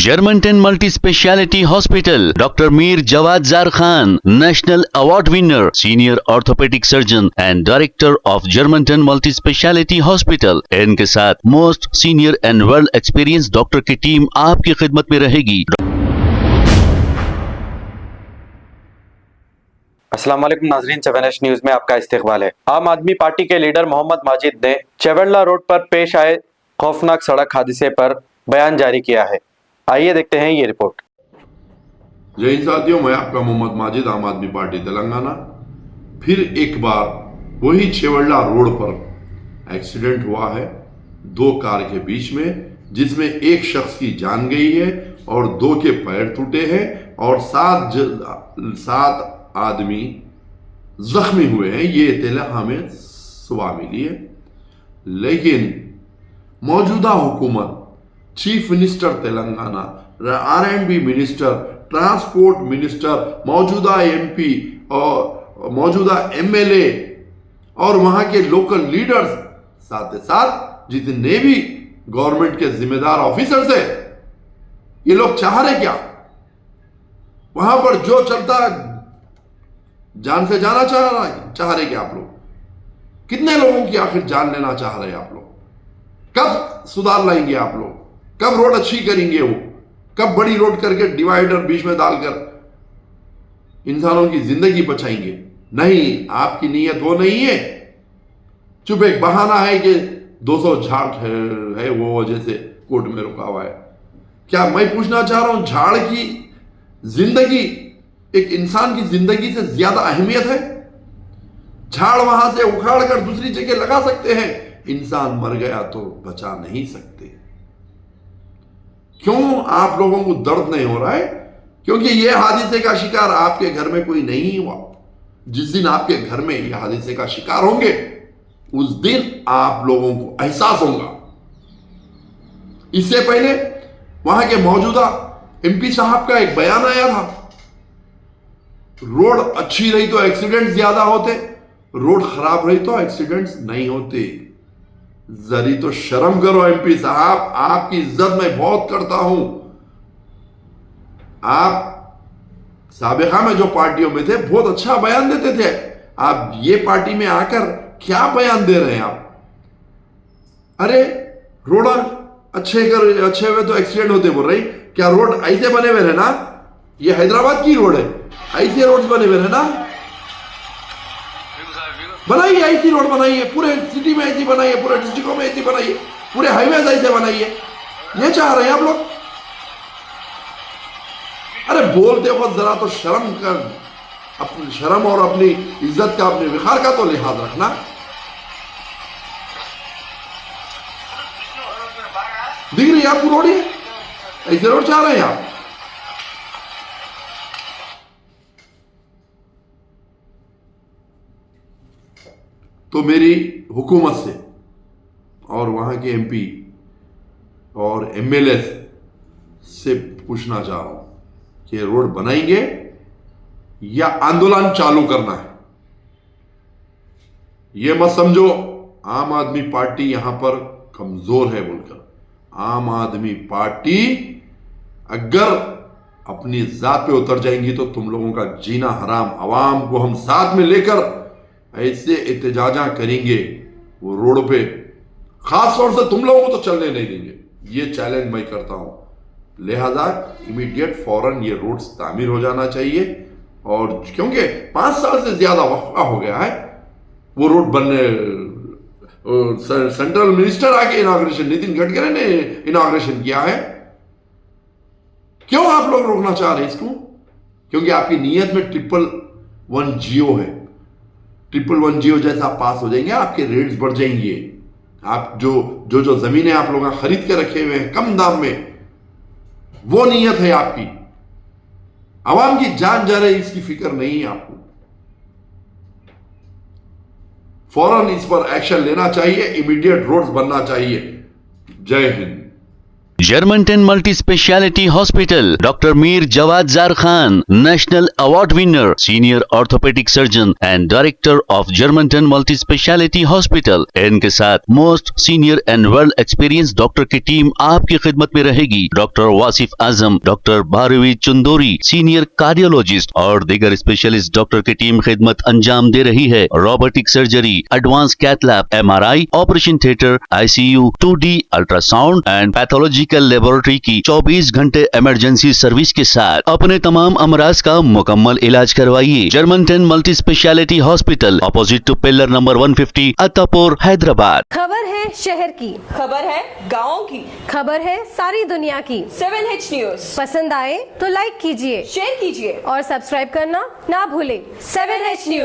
Germantown Multi Speciality Hospital, Dr. Mir Jawad Zar Khan, National Award winner, Senior Orthopedic Surgeon and Director of Germantown Multi Speciality Hospital. इनके साथ most senior and world experience doctor की team आपकी खिदमत में रहेगी। अस्सलाम वालेकुम नाज़रीन, 7H न्यूज में आपका इस्तकबाल है। आम आदमी पार्टी के लीडर मोहम्मद माजिद ने चेवेल्ला रोड पर पेश आए खौफनाक सड़क हादसे पर बयान जारी किया है। आइए देखते हैं ये रिपोर्ट। जय हिंद साथियों, मैं आपका मोहम्मद माजिद, आम आदमी पार्टी तेलंगाना। फिर एक बार वही चेवेल्ला रोड पर एक्सीडेंट हुआ है दो कार के बीच में, जिसमें एक शख्स की जान गई है और दो के पैर टूटे हैं और सात आदमी जख्मी हुए हैं। ये इत्तला हमें सुबह मिली है। लेकिन मौजूदा हुकूमत, chief minister Telangana, R&B minister, transport minister, मौजूदा MP और मौजूदा MLA और वहां के लोकल लीडर्स, साथ ही साथ जितने भी गवर्नमेंट के जिम्मेदार ऑफिसर्स है, ये लोग चाह रहे क्या? वहां पर जो चलता जान से जाना चाह रहे क्या आप लोग? कितने लोगों की आखिर जान लेना चाह रहे हैं आप लोग? कब सुधार लाएंगे आप लोग? कब रोड अच्छी करेंगे? वो कब बड़ी रोड करके डिवाइडर बीच में डालकर इंसानों की जिंदगी बचाएंगे? नहीं, आपकी नीयत वो नहीं है। चुप एक बहाना है कि 260 है वो वजह से कोर्ट में रुका हुआ है। क्या मैं पूछना चाह रहा हूं, झाड़ की जिंदगी एक इंसान की जिंदगी से ज्यादा अहमियत है? झाड़ वहां से उखाड़ कर दूसरी जगह लगा सकते हैं, इंसान मर गया तो बचा नहीं सकते। क्यों आप लोगों को दर्द नहीं हो रहा है? क्योंकि यह हादसे का शिकार आपके घर में कोई नहीं हुआ। जिस दिन आपके घर में यह हादसे का शिकार होंगे, उस दिन आप लोगों को एहसास होगा। इससे पहले वहां के मौजूदा MP साहब का एक बयान आया था, रोड अच्छी रही तो एक्सीडेंट ज्यादा होते, रोड खराब रही तो एक्सीडेंट्स नहीं होते। जरी तो शर्म करो MP साहब, आपकी इज्जत मैं बहुत करता हूं। आप साबिका में जो पार्टियों में थे बहुत अच्छा बयान देते थे, आप ये पार्टी में आकर क्या बयान दे रहे हैं आप? अरे रोड अच्छे हुए तो एक्सीडेंट होते बोल रही। क्या रोड ऐसे बने हुए ना? ये हैदराबाद की रोड है, ऐसे रोड बने हुए ना? बनाइए, ऐसी रोड बनाइए, पूरे सिटी में ऐसी बनाइए, पूरे डिस्ट्रिक्टों में ऐसी बनाइए, पूरे हाईवे ऐसे बनाइए। ये चाह रहे हैं आप लोग? अरे बोलते वक्त जरा तो शर्म कर, अपनी शर्म और अपनी इज्जत का, अपने विखार का तो लिहाज रखना। दिख रही है आपको रोड? ये ऐसे रोड चाह रहे हैं आप? तो मेरी हुकूमत से और वहां के MP और MLA से पूछना चाह रहा हूं कि रोड बनाएंगे या आंदोलन चालू करना है? यह मत समझो आम आदमी पार्टी यहां पर कमजोर है बोलकर। आम आदमी पार्टी अगर अपनी जात पे उतर जाएंगी तो तुम लोगों का जीना हराम। अवाम को हम साथ में लेकर ऐसे एहतजाजा करेंगे वो रोड पे, खास तौर से तुम लोगों को तो चलने नहीं देंगे। ये चैलेंज मैं करता हूं। लिहाजा इमीडिएट फौरन ये रोड्स तामीर हो जाना चाहिए, और क्योंकि 5 साल से ज्यादा वक्फा हो गया है वो रोड बनने। सेंट्रल मिनिस्टर आके इनॉग्रेशन, नितिन गडकरी ने इनॉग्रेशन किया है। क्यों आप लोग रोकना चाह रहे हैं इसको? क्योंकि आपकी नीयत में 111 जियो है। 111 जियो जैसा पास हो जाएंगे, आपके रेट्स बढ़ जाएंगे। आप जो जमीनें आप लोग खरीद के रखे हुए हैं कम दाम में, वो नीयत है आपकी। आवाम की जान जा रही, इसकी फिक्र नहीं है आपको। फौरन इस पर एक्शन लेना चाहिए, इमीडिएट रोड्स बनना चाहिए। जय हिंद। Germanton multi speciality hospital, doctor Mir Jawad Jar Khan, national award winner, senior orthopaedic surgeon and director of Germanton multi speciality hospital. इनके साथ most senior and well experience doctor की टीम आपकी खिदमत में रहेगी। Doctor Wasif Azam, doctor Bharvi Chandori, senior cardiologist और दीगर स्पेशलिस्ट डॉक्टर की टीम खिदमत अंजाम दे रही है। Robotic surgery, advance cath lab, MRI, operation theatre, ICU, 2D ultrasound and pathological laboratory की 24 घंटे इमरजेंसी सर्विस के साथ अपने तमाम अमराज का मुकम्मल इलाज करवाइए। Germanten multi speciality hospital, opposite to pillar number 150, Attapur, Hyderabad. खबर है शहर की, खबर है गाँव की, खबर है सारी दुनिया की। 7H न्यूज पसंद आए तो लाइक कीजिए, शेयर कीजिए और सब्सक्राइब करना ना भूलें। 7H news.